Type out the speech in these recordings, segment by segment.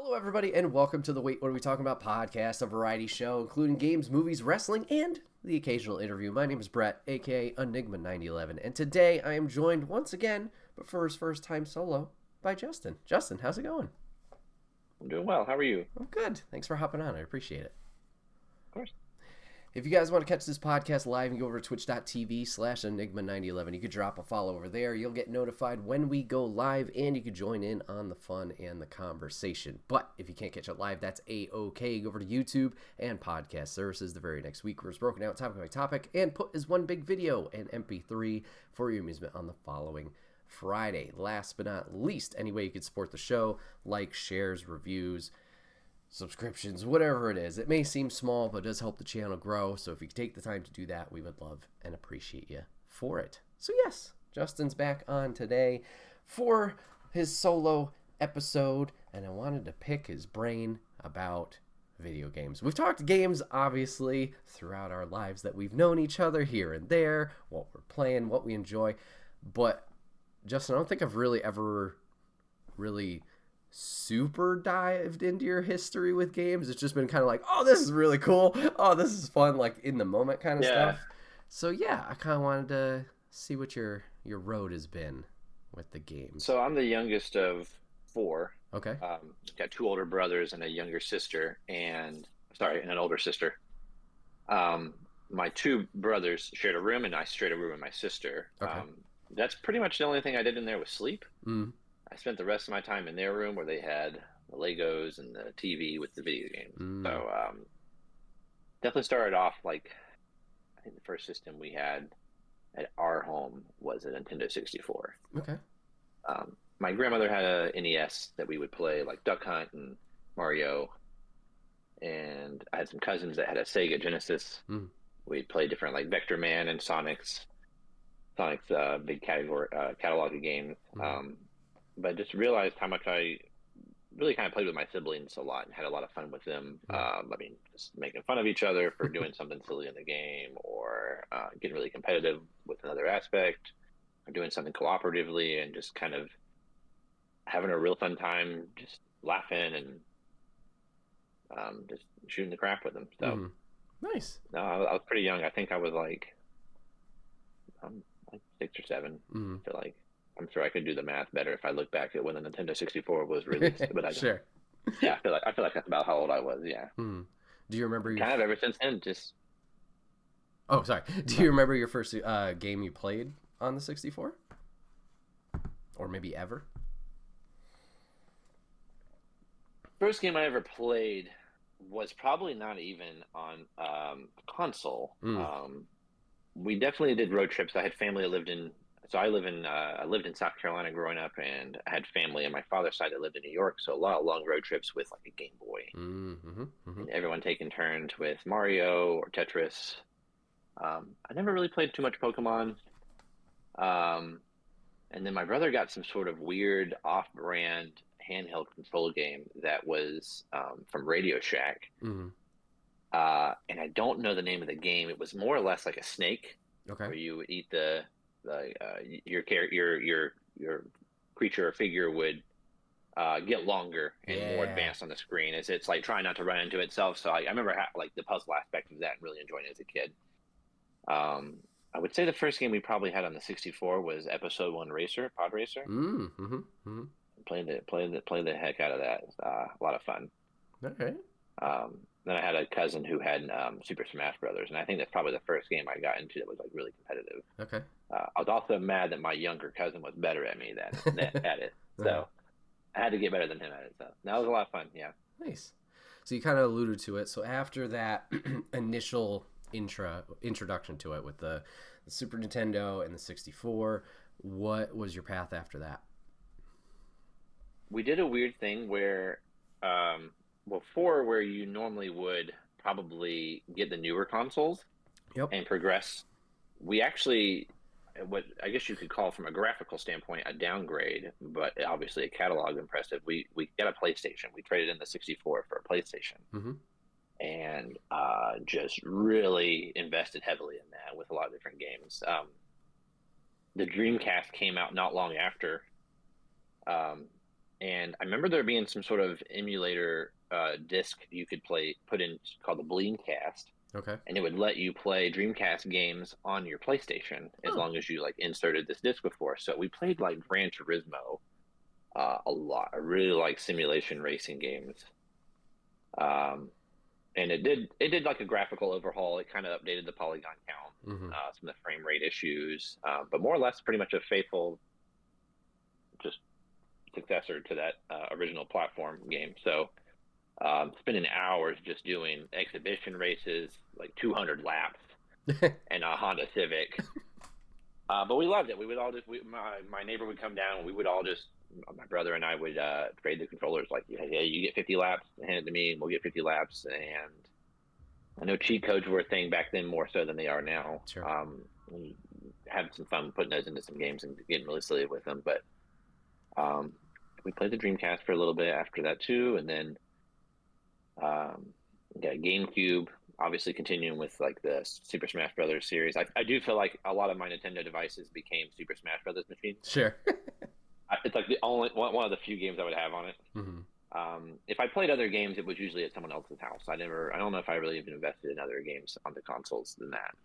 Hello, everybody, and welcome to the Wait, What Are We Talking About podcast, a variety show including games, movies, wrestling, and the occasional interview. My name is Bret, aka Enigma9011, and today I am joined once again, but for his first time solo, by Justin. Justin, how's it going? I'm doing well. How are you? I'm good. Thanks for hopping on. I appreciate it. Of course. If you guys want to catch this podcast live, you go over to twitch.tv/Enigma9011. You could drop a follow over there. You'll get notified when we go live, and you can join in on the fun and the conversation. But if you can't catch it live, that's A-OK. Go over to YouTube and podcast services the very next week, where it's broken out topic by topic and put as one big video and MP3 for your amusement on the following Friday. Last but not least, any way you can support the show, like, shares, reviews, subscriptions, whatever it is. It may seem small, but it does help the channel grow. So if you take the time to do that, we would love and appreciate you for it. So yes, Justin's back on today for his solo episode, and I wanted to pick his brain about video games. We've talked games, obviously, throughout our lives that we've known each other here and there, what we're playing, what we enjoy. But Justin, I don't think I've really ever super dived into your history with games. It's just been kind of like, oh, this is really cool, oh, this is fun, like in the moment kind of stuff. So yeah, I kind of wanted to see what your road has been with the games. So I'm the youngest of four. Okay. Got two older brothers and a younger sister, and an older sister. My two brothers shared a room, and I shared a room with my sister. Okay. That's pretty much the only thing I did in there was sleep. Mm. I spent the rest of my time in their room where they had the Legos and the TV with the video games. So definitely started off like, I think the first system we had at our home was a Nintendo 64. Okay. My grandmother had a NES that we would play like Duck Hunt and Mario. And I had some cousins that had a Sega Genesis. We'd play different like Vector Man and Sonic's big catalog of games. But I just realized how much I really kind of played with my siblings a lot and had a lot of fun with them. I mean, just making fun of each other for doing something silly in the game, or getting really competitive with another aspect, or doing something cooperatively, and just kind of having a real fun time, just laughing and just shooting the crap with them. So nice. No, I was pretty young. I think I was like 6 or 7. I feel like. I'm sure I could do the math better if I look back at when the Nintendo 64 was released, but I don't. Sure. Yeah, I feel like that's about how old I was. Yeah. Do you remember kind of ever since then? Just. Oh, sorry. Do you remember your first game you played on the 64, or maybe ever? First game I ever played was probably not even on console. We definitely did road trips. I had family that lived in. So I lived in South Carolina growing up, and I had family on my father's side that lived in New York. So a lot of long road trips with like a Game Boy. And everyone taking turns with Mario or Tetris. I never really played too much Pokemon. And then my brother got some sort of weird off-brand handheld control game that was from Radio Shack. And I don't know the name of the game. It was more or less like a snake, where you would eat your creature or figure would get longer and more advanced on the screen. It's like trying not to run into itself. So I remember like the puzzle aspect of that and really enjoying it as a kid. I would say the first game we probably had on the 64 was Episode 1 Racer, Pod Racer. Played the heck out of that. It was, a lot of fun. Okay. Then I had a cousin who had Super Smash Brothers, and I think that's probably the first game I got into that was like really competitive. Okay. I was also mad that my younger cousin was better at me than at it, so I had to get better than him at it. So that was a lot of fun. Yeah. Nice. So you kind of alluded to it. So after that initial introduction to it with the Super Nintendo and the 64, what was your path after that? We did a weird thing where, where you normally would probably get the newer consoles and progress. We actually, what I guess you could call from a graphical standpoint, a downgrade, but obviously a catalog impressive. We got a PlayStation. We traded in the 64 for a PlayStation. And just really invested heavily in that with a lot of different games. The Dreamcast came out not long after and I remember there being some sort of emulator disc you could put in called the Bleamcast, Okay. and it would let you play Dreamcast games on your PlayStation as Oh. long as you like inserted this disc before. So we played like Gran Turismo a lot. I really like simulation racing games. Um, and it did like a graphical overhaul. It kind of updated the polygon count, Mm-hmm. some of the frame rate issues, but more or less pretty much a faithful just successor to that original platform game. So spending hours just doing exhibition races, like 200 laps, and a Honda Civic. But we loved it. We would all just my neighbor would come down. And we would all just my brother and I would trade the controllers. Like, yeah, you get 50 laps, hand it to me, and we'll get 50 laps. And I know cheat codes were a thing back then more so than they are now. Sure. We had some fun putting those into some games and getting really silly with them. But um, we played the Dreamcast for a little bit after that too, and then got GameCube. Obviously, continuing with like the Super Smash Brothers series. I do feel like a lot of my Nintendo devices became Super Smash Brothers machines. Sure. It's like the only one of the few games I would have on it. Mm-hmm. If I played other games, it was usually at someone else's house. I don't know if I really even invested in other games on the consoles than that.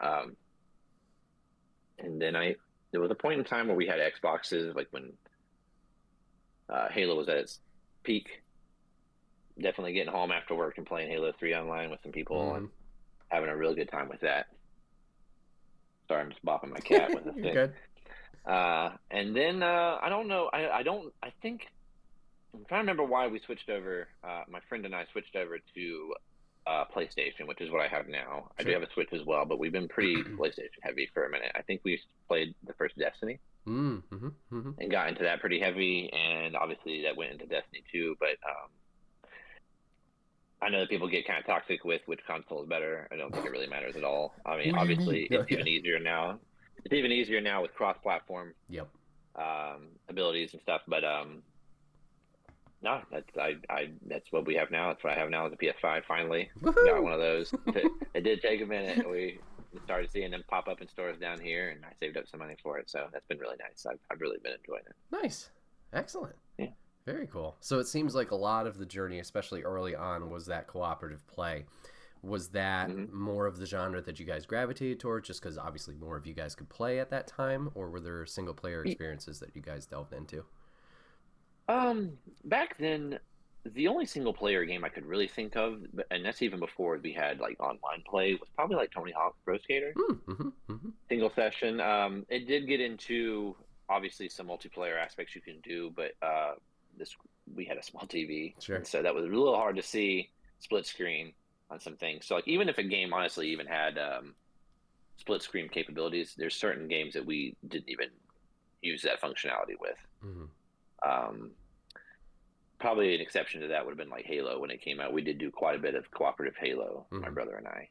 And then there was a point in time where we had Xboxes, like when Halo was at its peak. Definitely getting home after work and playing Halo 3 online with some people and having a real good time with that. Sorry, I'm just bopping my cat with a You're stick. good. And then I don't know. I think I'm trying to remember why we switched over. My friend and I switched over to PlayStation, which is what I have now. Sure. I do have a Switch as well, but we've been pretty PlayStation heavy for a minute. I think we played the first Destiny and got into that pretty heavy, and obviously that went into Destiny 2. But I know that people get kind of toxic with which console is better. I don't think it really matters at all. I mean, obviously, it's even easier now. It's even easier now with cross-platform abilities and stuff. But no, that's what we have now. That's what I have now is a PS5. Finally, got one of those. It did take a minute. We started seeing them pop up in stores down here, and I saved up some money for it. So that's been really nice. I've really been enjoying it. Nice, excellent. Yeah. Very cool. So it seems like a lot of the journey, especially early on, was that cooperative play. Was that more of the genre that you guys gravitated towards just because obviously more of you guys could play at that time, or were there single-player experiences that you guys delved into? Back then, the only single-player game I could really think of, and that's even before we had like online play, was probably like Tony Hawk's Pro Skater. Single session. It did get into obviously some multiplayer aspects you can do, but we had a small TV, and so that was a little hard to see split screen on some things. So like even if a game honestly even had split screen capabilities, there's certain games that we didn't even use that functionality with. Probably an exception to that would have been like Halo when it came out. We did do quite a bit of cooperative Halo, my brother and I.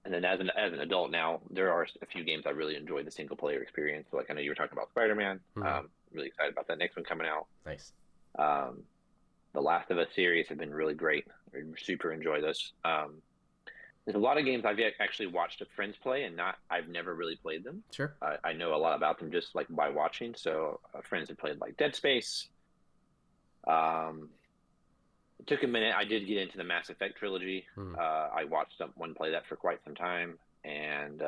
And then as an adult now, there are a few games I really enjoy the single player experience. So like I know you were talking about Spider-Man. Really excited about that next one coming out. Nice. The Last of Us series have been really great. I super enjoy this. There's a lot of games I've actually watched friends play, and I've never really played them. Sure. I know a lot about them just like by watching. So friends have played like Dead Space. It took a minute. I did get into the Mass Effect trilogy. I watched someone play that for quite some time, and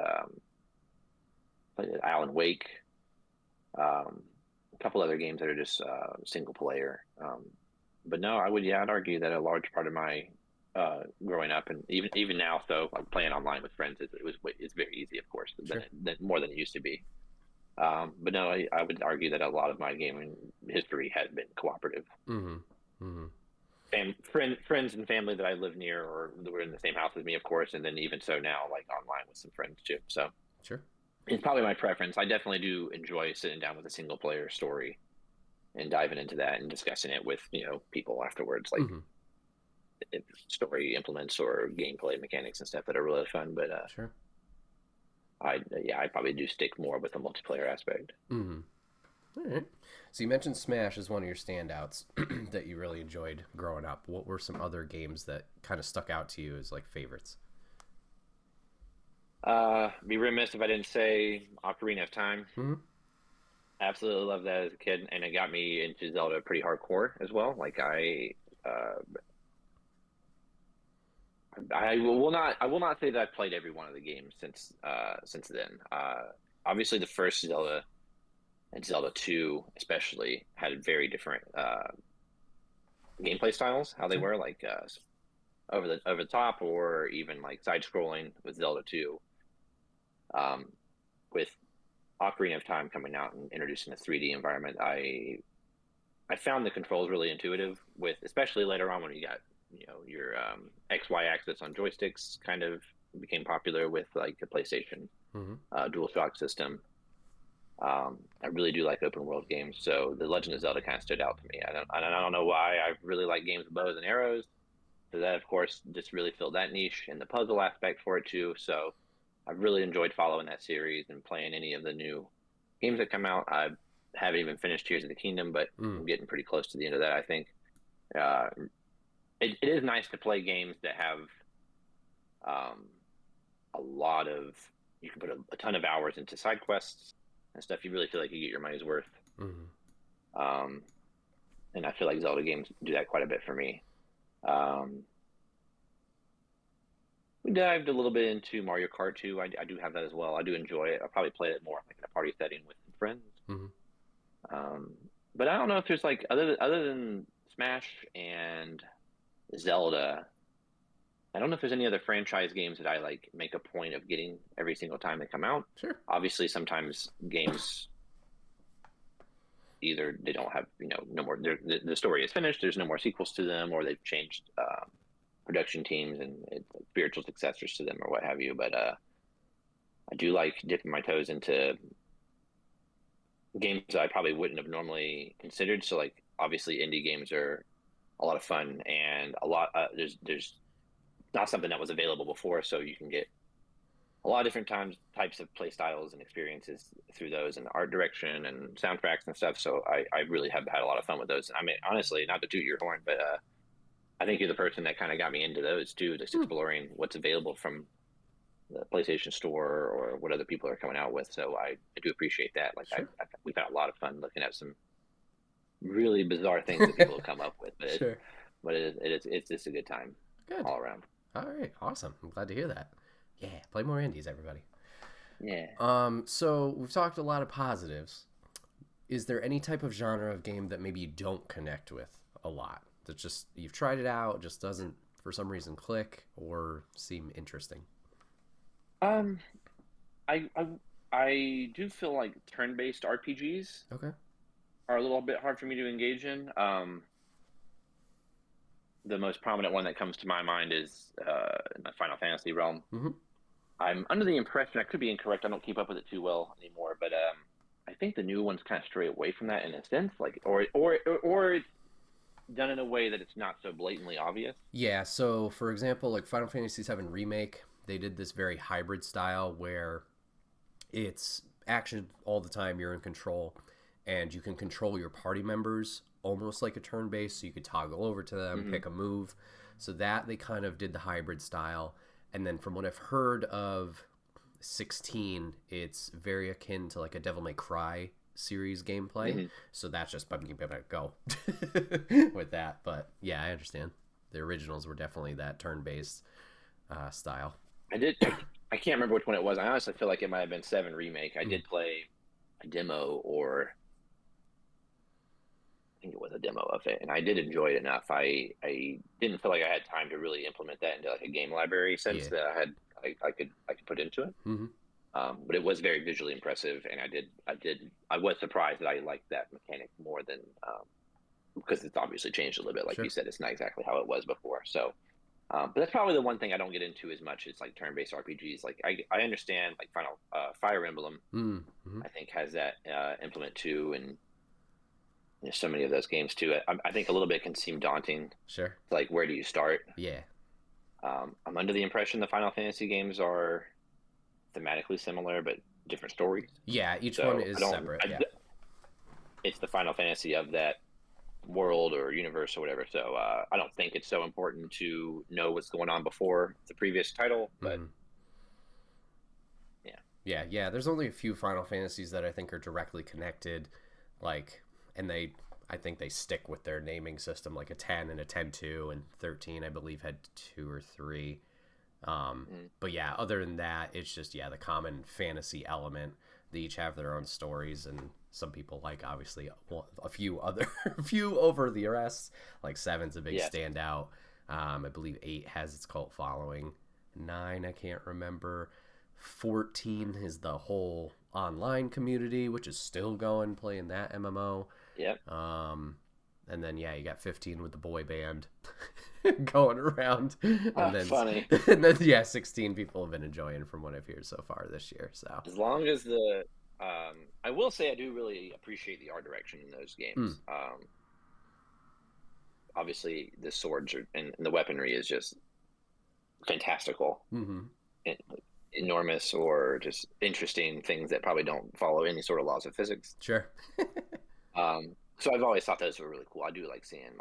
played Alan Wake. A couple other games that are just single player. But no, I'd argue that a large part of my growing up, and even now, so like playing online with friends, it's very easy, of course, more than it used to be. But no, I would argue that a lot of my gaming history has been cooperative. And friends and family that I live near or that were in the same house as me, of course, and then even so now, like online with some friends too. So it's probably my preference. I definitely do enjoy sitting down with a single player story and diving into that and discussing it with people afterwards, like story implements or gameplay mechanics and stuff that are really fun. But I probably do stick more with the multiplayer aspect. All right. So you mentioned Smash as one of your standouts that you really enjoyed growing up. What were some other games that kind of stuck out to you as like favorites? Be remiss if I didn't say Ocarina of Time. absolutely loved that as a kid, and it got me into Zelda pretty hardcore as well. Like I will not say that I've played every one of the games since then. Obviously, the first Zelda and Zelda 2 especially had very different gameplay styles. How they Sure. were like over the top, or even like side scrolling with Zelda 2. Um, with Ocarina of Time coming out and introducing a 3D environment, I found the controls really intuitive. With especially later on when you got your XY axis on joysticks kind of became popular with like the PlayStation Mm-hmm. DualShock system. I really do like open world games, so The Legend of Zelda kind of stood out to me. I don't know why. I really like games with bows and arrows. So that, of course, just really filled that niche and the puzzle aspect for it too. So I've really enjoyed following that series and playing any of the new games that come out. I haven't even finished Tears of the Kingdom, but I'm getting pretty close to the end of that, I think. Uh, it is nice to play games that have um, a lot of, you can put a ton of hours into side quests and stuff. You really feel like you get your money's worth. Mm-hmm. Um, and I feel like Zelda games do that quite a bit for me. Um, we dived a little bit into Mario Kart 2. I do have that as well. I do enjoy it. I'll probably play it more like in a party setting with some friends. Mm-hmm. Um, but I don't know if there's like other than Smash and Zelda, I don't know if there's any other franchise games that I like make a point of getting every single time they come out. Sure. Obviously, sometimes games either they don't have no more. The story is finished. There's no more sequels to them, or they've changed production teams and spiritual successors to them, or what have you. But I do like dipping my toes into games that I probably wouldn't have normally considered. So like obviously indie games are a lot of fun, and a lot there's not something that was available before, so you can get a lot of different types of play styles and experiences through those, and art direction and soundtracks and stuff. So I really have had a lot of fun with those. I mean, honestly, not to toot your horn, but I think you're the person that kind of got me into those too, just exploring what's available from the PlayStation Store or what other people are coming out with. So I do appreciate that. Like Sure. we've had a lot of fun looking at some really bizarre things that people have come up with, but Sure. it's just a good time Good. all around. All right. Awesome. I'm glad to hear that. Yeah. Play more indies, everybody. Yeah. So we've talked a lot of positives. Is there any type of genre of game that maybe you don't connect with a lot? That just you've tried it out, just doesn't for some reason click or seem interesting? Um, I I I do feel like turn-based RPGs Okay. are a little bit hard for me to engage in. The most prominent one that comes to my mind is in the Final Fantasy realm. Mm-hmm. I'm under the impression, I could be incorrect, I don't keep up with it too well anymore, but I think the new ones kind of stray away from that in a sense, like or it's done in a way that it's not so blatantly obvious. Yeah, so for example, like Final Fantasy VII Remake, they did this very hybrid style where it's action all the time, you're in control, and you can control your party members almost like a turn based, so you could toggle over to them, pick a move. So that they kind of did the hybrid style. And then from what I've heard of 16, it's very akin to like a Devil May Cry series gameplay. So that's just go with that. But yeah, I understand. The originals were definitely that turn-based style. I can't remember which one it was. I honestly feel like it might have been 7 Remake. I did play a demo, or I think it was a demo of it, and I did enjoy it enough. I didn't feel like I had time to really implement that into like a game library sense that I could put into it. Mm-hmm. But it was very visually impressive, and I was surprised that I liked that mechanic more than because it's obviously changed a little bit. Like Sure. you said, it's not exactly how it was before. So, but that's probably the one thing I don't get into as much is like turn-based RPGs. Like I understand like Final Fire Emblem, Mm-hmm. I think has that implement too, and there's so many of those games too. I think a little bit can seem daunting. Sure. Like, where do you start? Yeah. I'm under the impression the Final Fantasy games are thematically similar, but different stories. Yeah, each So one is separate. Yeah. It's the Final Fantasy of that world or universe or whatever. So I don't think it's so important to know what's going on before the previous title. But Mm-hmm. yeah, Yeah. There's only a few Final Fantasies that I think are directly connected, like, and I think they stick with their naming system, like a 10 and a 10-2, and 13, I believe, had 2 or 3. But yeah, other than that, it's just, the common fantasy element. They each have their own stories, and some people like, obviously, a few a few over the rest. Like 7's a big standout. I believe 8 has its cult following. 9, I can't remember. 14 is the whole online community, which is still going, playing that MMO. Yep. And then you got 15 with the boy band going around. And then funny. And then 16 people have been enjoying from what I've heard so far this year. So as long as I will say I do really appreciate the art direction in those games. Obviously the swords and the weaponry is just fantastical. Enormous, or just interesting things that probably don't follow any sort of laws of physics. Sure. So I've always thought those were really cool. I do like seeing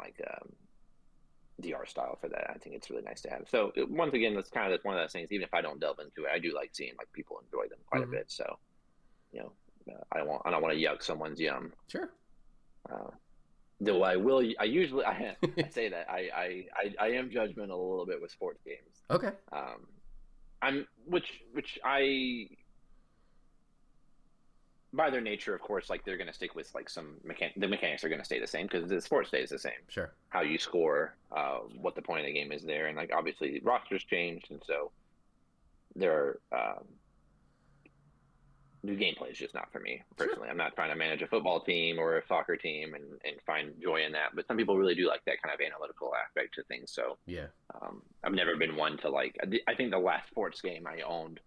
the art style for that. I think it's really nice to have. So once again, that's kind of one of those things. Even if I don't delve into it, I do like seeing like people enjoy them quite a bit. So, I don't want to yuck someone's yum. Sure. Though I say that I am judgmental a little bit with sports games. Okay. Which I, by their nature, of course, like they're going to stick with like the mechanics are going to stay the same because the sport stays the same. Sure. How you score, what the point of the game is there, and like obviously rosters changed, and so there are new gameplay is just not for me personally. Sure. I'm not trying to manage a football team or a soccer team and find joy in that, but some people really do like that kind of analytical aspect to things. So I've never been one to like. I think the last sports game I owned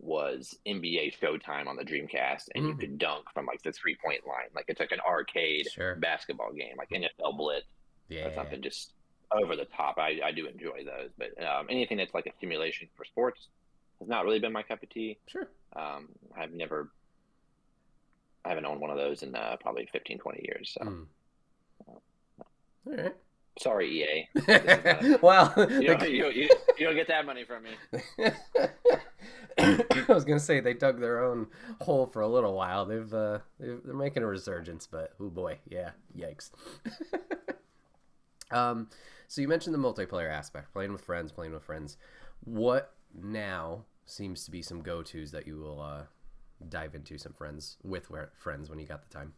was NBA Showtime on the Dreamcast, and you could dunk from like the 3-point line. Like it's like an arcade basketball game, like NFL Blitz or something, just over the top. I do enjoy those, but anything that's like a simulation for sports has not really been my cup of tea. Sure. I haven't owned one of those in probably 15-20 years. So. All right. Sorry, EA. Well, you don't get that money from me. I was gonna say they dug their own hole for a little while. They're making a resurgence, but oh boy, yikes. So you mentioned the multiplayer aspect, playing with friends. What now seems to be some go-tos that you will dive into some friends when you got the time?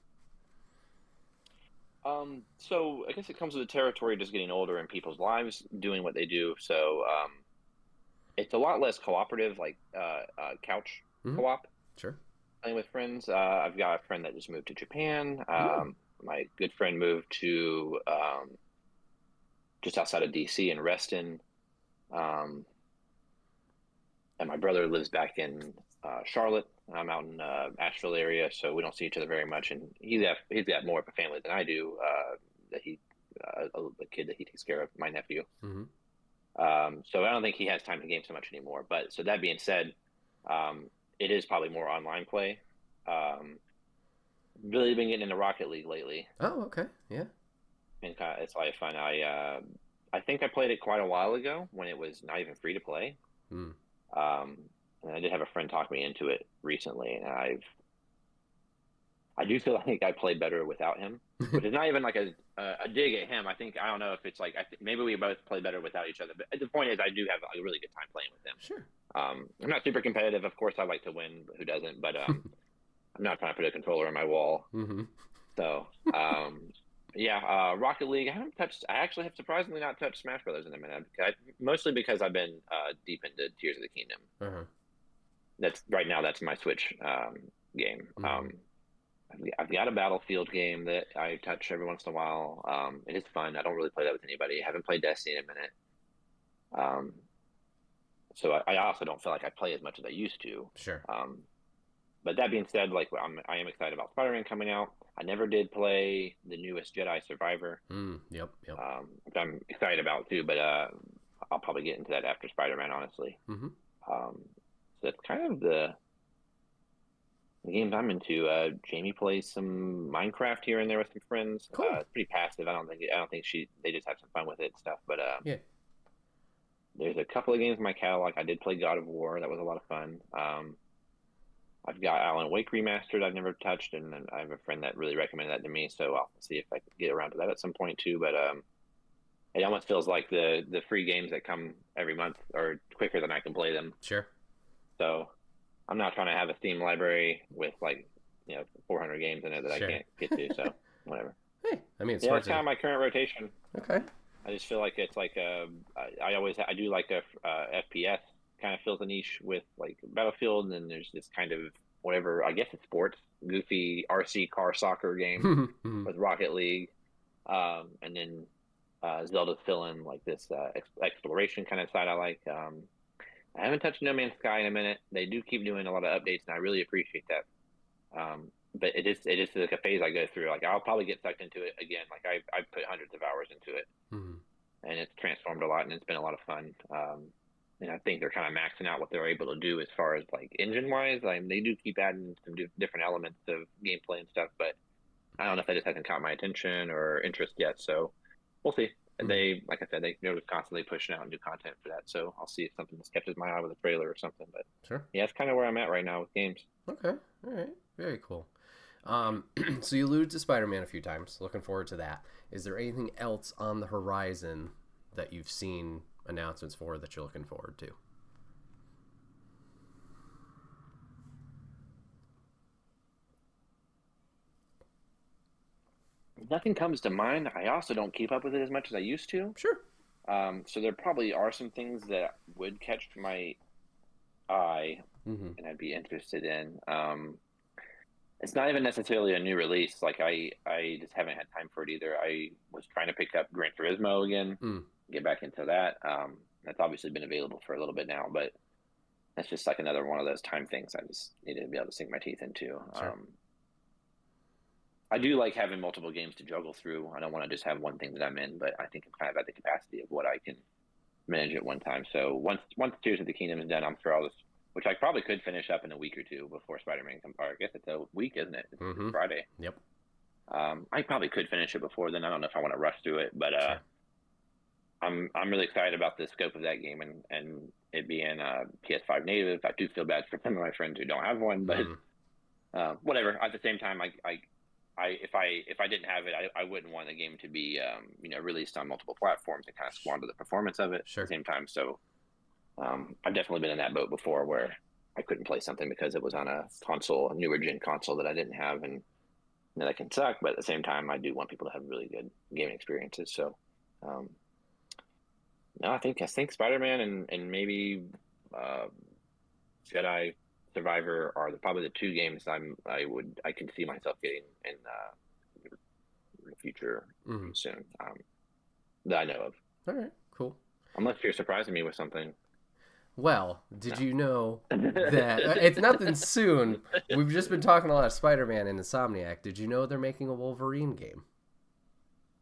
So I guess it comes with the territory just getting older and people's lives doing what they do. So it's a lot less cooperative, like couch co-op. Sure. Playing with friends. I've got a friend that just moved to Japan. My good friend moved to just outside of DC in Reston. And my brother lives back in Charlotte. I'm out in Asheville area, so we don't see each other very much. And he's got more of a family than I do. A kid that he takes care of, my nephew. So I don't think he has time to game so much anymore. But so that being said, it is probably more online play. Really been getting into Rocket League lately. Oh, okay, yeah. And it's a lot of fun. I think I played it quite a while ago when it was not even free to play. And I did have a friend talk me into it recently, and I do feel like I played better without him, which is not even like a dig at him. I don't know if it's like, maybe we both play better without each other, but the point is I do have a really good time playing with him. Sure. I'm not super competitive. Of course I like to win, but who doesn't? But I'm not trying to put a controller on my wall. So, Rocket League, I actually have surprisingly not touched Smash Brothers in a minute, mostly because I've been deep into Tears of the Kingdom. That's my Switch game. I've got a Battlefield game that I touch every once in a while. It is fun. I don't really play that with anybody. I haven't played Destiny in a minute. So I also don't feel like I play as much as I used to. Sure. But that being said, like I am excited about Spider-Man coming out. I never did play the newest Jedi Survivor. Yep. Which I'm excited about too, but I'll probably get into that after Spider-Man, honestly. So that's kind of the games I'm into. Jamie plays some Minecraft here and there with some friends. Cool. It's pretty passive. I don't think they just have some fun with it and stuff. But there's a couple of games in my catalog. I did play God of War. That was a lot of fun. I've got Alan Wake remastered I've never touched, and then I have a friend that really recommended that to me, so I'll see if I can get around to that at some point too. But it almost feels like the free games that come every month are quicker than I can play them. Sure. So I'm not trying to have a Steam library with 400 games in it that Sure. I can't get to. So whatever. Hey, I mean, it's Yeah, smart that's kind of my current rotation. Okay. I just feel like it's like I do like a FPS kind of fills a niche with like Battlefield, and then there's this kind of whatever, I guess it's sports, goofy RC car soccer game with Rocket League, and then Zelda fill in like this exploration kind of side I like. I haven't touched No Man's Sky in a minute. They do keep doing a lot of updates, and I really appreciate that. But it is like a phase I go through. Like I'll probably get sucked into it again. Like I've put hundreds of hours into it, and it's transformed a lot, and it's been a lot of fun. And I think they're kind of maxing out what they're able to do as far as like engine wise. Like they do keep adding some different elements of gameplay and stuff, but I don't know if that just hasn't caught my attention or interest yet. So we'll see. They, like I said, they're constantly pushing out new content for that. So I'll see if something just catches my eye with a trailer or something. But sure. Yeah, that's kind of where I'm at right now with games. Okay. All right. Very cool. So you alluded to Spider-Man a few times. Looking forward to that. Is there anything else on the horizon that you've seen announcements for that you're looking forward to? Nothing comes to mind. I also don't keep up with it as much as I used to. Sure. So there probably are some things that would catch my eye and I'd be interested in. It's not even necessarily a new release. Like I just haven't had time for it either. I was trying to pick up Gran Turismo again, get back into that. That's obviously been available for a little bit now, but that's just like another one of those time things I just need to be able to sink my teeth into. Sure. I do like having multiple games to juggle through. I don't want to just have one thing that I'm in, but I think I'm kind of at the capacity of what I can manage at one time. So once Tears of the Kingdom is done, I'm sure I'll just, which I probably could finish up in a week or two before Spider-Man comes. Or I guess it's a week, isn't it? It's Friday. Yep. I probably could finish it before then. I don't know if I want to rush through it, but sure. I'm really excited about the scope of that game and it being PS5 native. I do feel bad for some of my friends who don't have one, but whatever. At the same time, if I didn't have it, I wouldn't want the game to be released on multiple platforms and kind of squander the performance of it Sure. at the same time. So I've definitely been in that boat before where I couldn't play something because it was on a console, a newer gen console that I didn't have, and that can suck. But at the same time, I do want people to have really good gaming experiences. So no, I think Spider-Man and maybe Jedi Survivor are probably the two games I can see myself getting in the future soon that I know of. All right, cool. Unless you're surprising me with something. Well, did you know that it's nothing soon? We've just been talking a lot of Spider-Man and Insomniac. Did you know they're making a Wolverine game?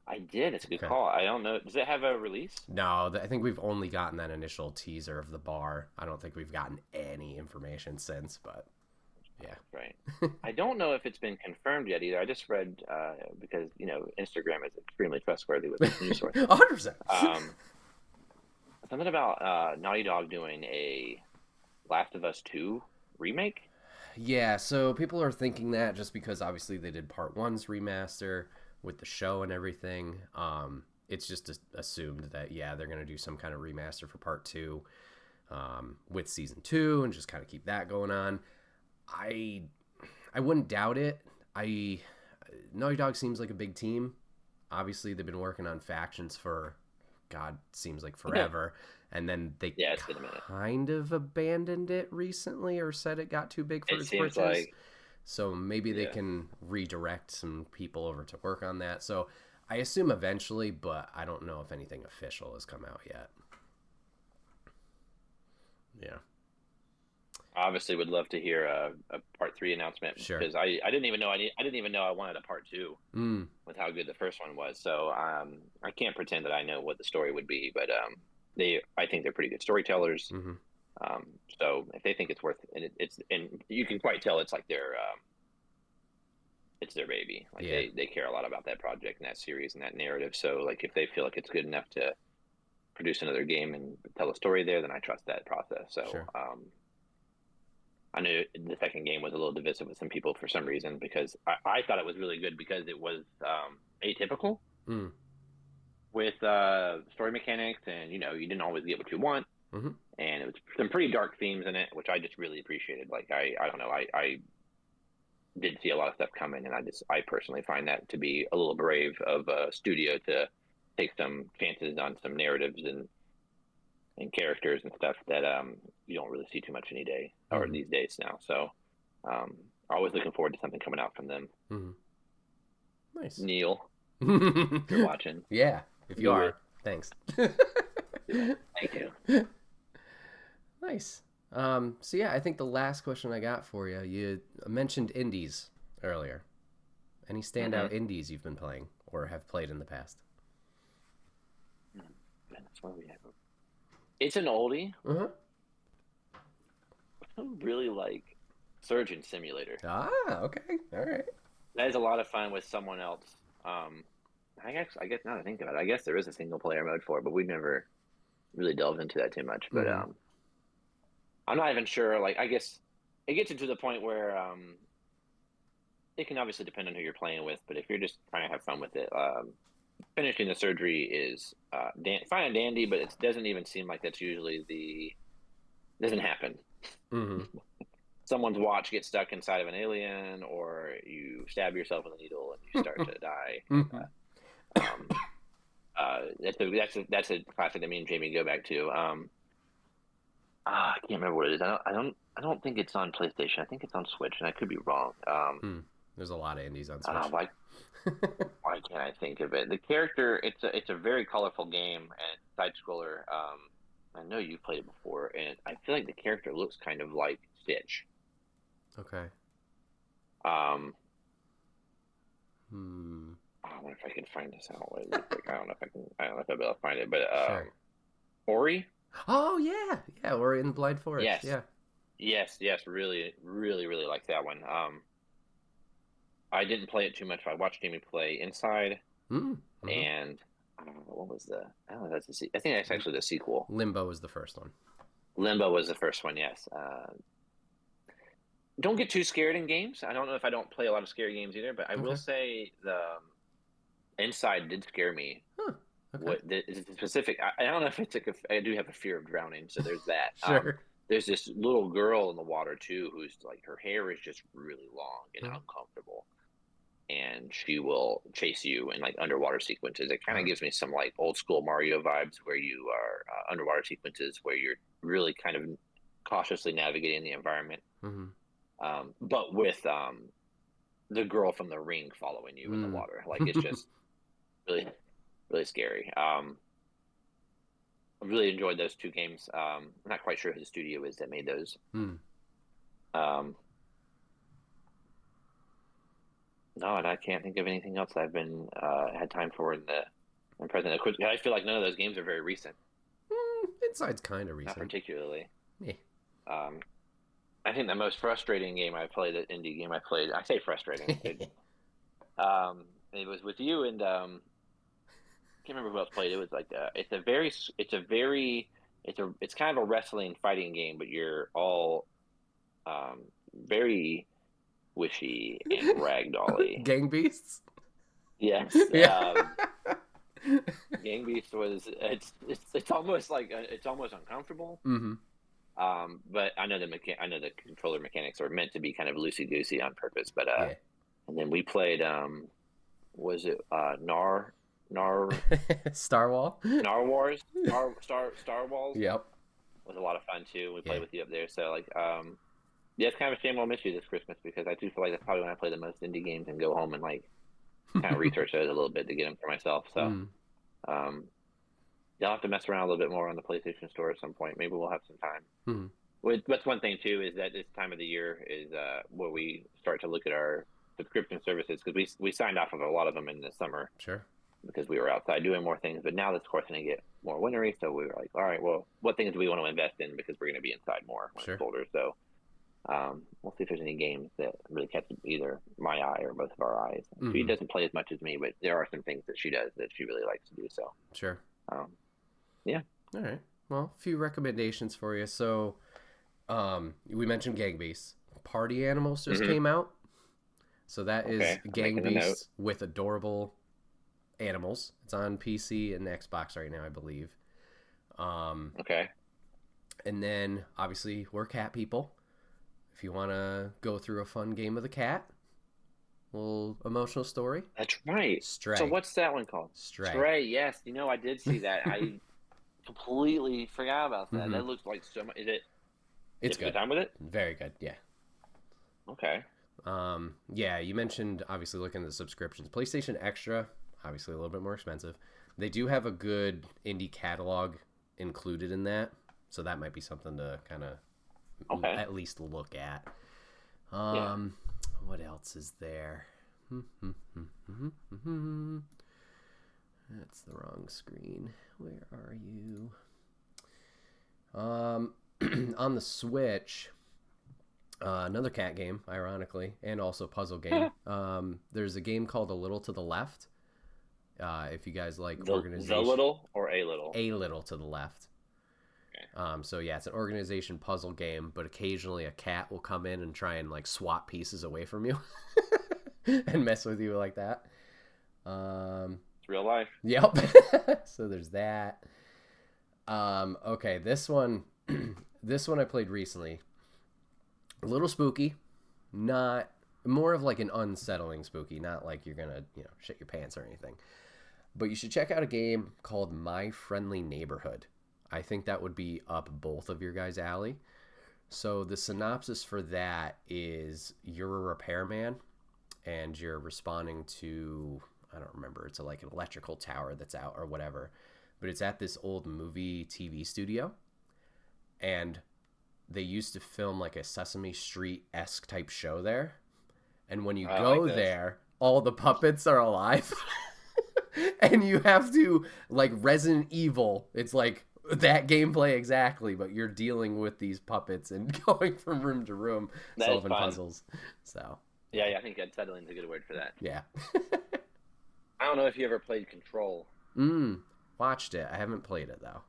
I did. It's a good call. I don't know. Does it have a release? No, I think we've only gotten that initial teaser of the bar. I don't think we've gotten any information since, but yeah. Right. I don't know if it's been confirmed yet either. I just read, because, Instagram is extremely trustworthy with this news source. 100%. Something about Naughty Dog doing a Last of Us 2 remake? Yeah, so people are thinking that just because obviously they did Part 1's remaster with the show and everything. It's just assumed that, yeah, they're going to do some kind of remaster for Part 2 with Season 2 and just kind of keep that going on. I wouldn't doubt it. Naughty Dog seems like a big team. Obviously, they've been working on factions for, God, seems like forever. And then they kind of abandoned it recently or said it got too big for its britches. So maybe they can redirect some people over to work on that. So I assume eventually, but I don't know if anything official has come out yet. Yeah. Obviously would love to hear a Part 3 announcement. Sure. Because I didn't even know I wanted a Part 2 with how good the first one was. So I can't pretend that I know what the story would be, but I think they're pretty good storytellers. So if they think it's worth it, and you can quite tell it's like it's their baby. Like they care a lot about that project and that series and that narrative. So like if they feel like it's good enough to produce another game and tell a story there, then I trust that process. So sure. I knew the second game was a little divisive with some people for some reason because I thought it was really good because it was atypical with story mechanics, and you didn't always get what you want, and it was some pretty dark themes in it, which I just really appreciated. Like I don't know, I did see a lot of stuff coming, and I personally find that to be a little brave of a studio to take some chances on some narratives and characters and stuff that you don't really see too much any day or these days now. So always looking forward to something coming out from them. Nice. Neil, if you're watching. Yeah, if you are, thanks. Yeah, thank you. Nice. So yeah, I think the last question I got for you, you mentioned indies earlier. Any standout indies you've been playing or have played in the past? That's why we have It's an oldie. I really like Surgeon Simulator. Ah, okay. All right. That is a lot of fun with someone else. I guess now that I think about it, I guess there is a single player mode for it, but we've never really delved into that too much. But I'm not even sure. Like, I guess it gets into the point where it can obviously depend on who you're playing with, but if you're just trying to have fun with it, finishing the surgery is fine and dandy, but it doesn't even seem like that's usually doesn't happen. Someone's watch gets stuck inside of an alien, or you stab yourself with a needle and you start to die. That's a classic that me and Jamie go back to. I can't remember what it is. I don't think it's on PlayStation. I think it's on Switch, and I could be wrong. There's a lot of indies on Switch. Why can't I think of it? The character, it's a very colorful game and side scroller. I know you've played it before, and I feel like the character looks kind of like Stitch. Okay. I wonder if I can find this out. I don't know if I'll be able to find it, but sure. Ori. Oh yeah, Ori in the Blind Forest. Yes, really, really, really like that one. I didn't play it too much. I watched Jamie play Inside, and what was I don't know. I think that's actually the sequel. Limbo was the first one. Limbo was the first one. Yes. Don't get too scared in games. I don't know if I don't play a lot of scary games either, but I will say the Inside did scare me. Okay. What the specific? I don't know if it's I do have a fear of drowning, so there's that. Sure. There's this little girl in the water too, who's like her hair is just really long and uncomfortable, and she will chase you in like underwater sequences. It kind of gives me some like old school Mario vibes, where you are underwater sequences where you're really kind of cautiously navigating the environment, but with the girl from The Ring following you in the water. Like, it's just really, really scary. I really enjoyed those two games. I'm not quite sure who the studio is that made those. No, and I can't think of anything else I've been had time for in present. Of course, I feel like none of those games are very recent. Inside's kind of recent. Not particularly. Yeah. I think the most frustrating game I played, an indie game I played, I say frustrating. It was with you, and I can't remember who else played. It was like it's kind of a wrestling fighting game, but you're all very wishy and ragdolly. Gang Beasts? Yes. Yeah. Gang Beasts was it's almost like it's almost uncomfortable. But I know the controller mechanics are meant to be kind of loosey goosey on purpose. But and then we played was it Star Wall? Star Wars? Star Walls? Yep. Was a lot of fun too. We played with you up there. So like it's kind of a shame I'll miss you this Christmas, because I do feel like that's probably when I play the most indie games and go home and like kind of research those a little bit to get them for myself. So you'll have to mess around a little bit more on the PlayStation Store at some point. Maybe we'll have some time. That's one thing too, is that this time of the year is where we start to look at our subscription services, because we signed off of a lot of them in the summer. Sure. Because we were outside doing more things, but now this course going to get more wintry, so we were like, all right, well, what things do we want to invest in, because we're going to be inside more when it's colder. So we'll see if there's any games that really catch either my eye or both of our eyes. She doesn't play as much as me, but there are some things that she does that she really likes to do. So sure. Yeah. All right. Well, a few recommendations for you. So We mentioned Gang Beasts. Party Animals just came out. So that is Gang Beasts with adorable animals. It's on PC and Xbox right now, I believe. Okay. And then, obviously, we're cat people. If you want to go through a fun game with a cat, little emotional story. That's right. Stray. So what's that one called? Stray. Yes. I did see that. I completely forgot about that. That looks like so much. Is it? It's good. Good time with it? Very good. Yeah. Okay. Yeah, you mentioned obviously looking at the subscriptions. PlayStation Extra, obviously a little bit more expensive. They do have a good indie catalog included in that, so that might be something to kind of at least look at. What else is there? That's the wrong screen. Where are you? On the Switch, another cat game, ironically, and also puzzle game. There's a game called A Little to the Left. If you guys like organization. The Little or A Little? A Little to the Left. Okay. So yeah, it's an organization puzzle game, but occasionally a cat will come in and try and like swap pieces away from you and mess with you like that. It's real life. Yep. So there's that. Okay, this one I played recently. A little spooky, not more of like an unsettling spooky, not like you're gonna shit your pants or anything. But you should check out a game called My Friendly Neighborhood. I think that would be up both of your guys' alley. So the synopsis for that is you're a repairman and you're responding to, I don't remember, it's like an electrical tower that's out or whatever. But it's at this old movie TV studio. And they used to film like a Sesame Street-esque type show there. And when you go there, all the puppets are alive. And you have to, like Resident Evil, it's like that gameplay exactly, but you're dealing with these puppets and going from room to room, solving puzzles. So yeah, I think unsettling is a good word for that. Yeah. I don't know if you ever played Control. Watched it. I haven't played it though.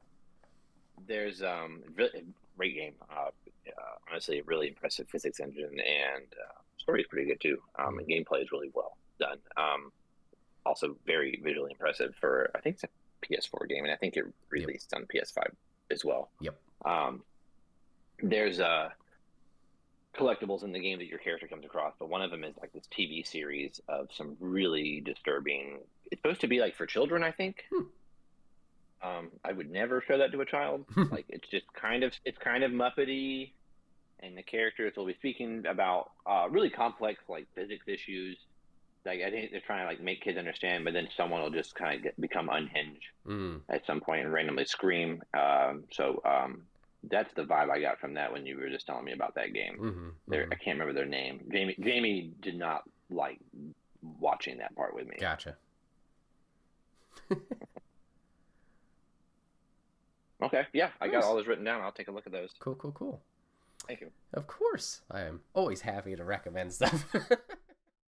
There's really great game. Honestly, a really impressive physics engine, and story is pretty good too. And gameplay is really well done. Also very visually impressive for, I think it's a PS4 game, and I think it released on PS5 as well. Yep. There's collectibles in the game that your character comes across, but one of them is like this TV series of some really disturbing. It's supposed to be like for children, I think. I would never show that to a child. Like it's kind of Muppety, and the characters will be speaking about really complex like physics issues. Like I think they're trying to like make kids understand, but then someone will just kind of become unhinged at some point and randomly scream. So that's the vibe I got from that when you were just telling me about that game. I can't remember their name. Jamie did not like watching that part with me. Gotcha. Okay, yeah, I got all those written down. I'll take a look at those. Cool. Thank you. Of course. I am always happy to recommend stuff.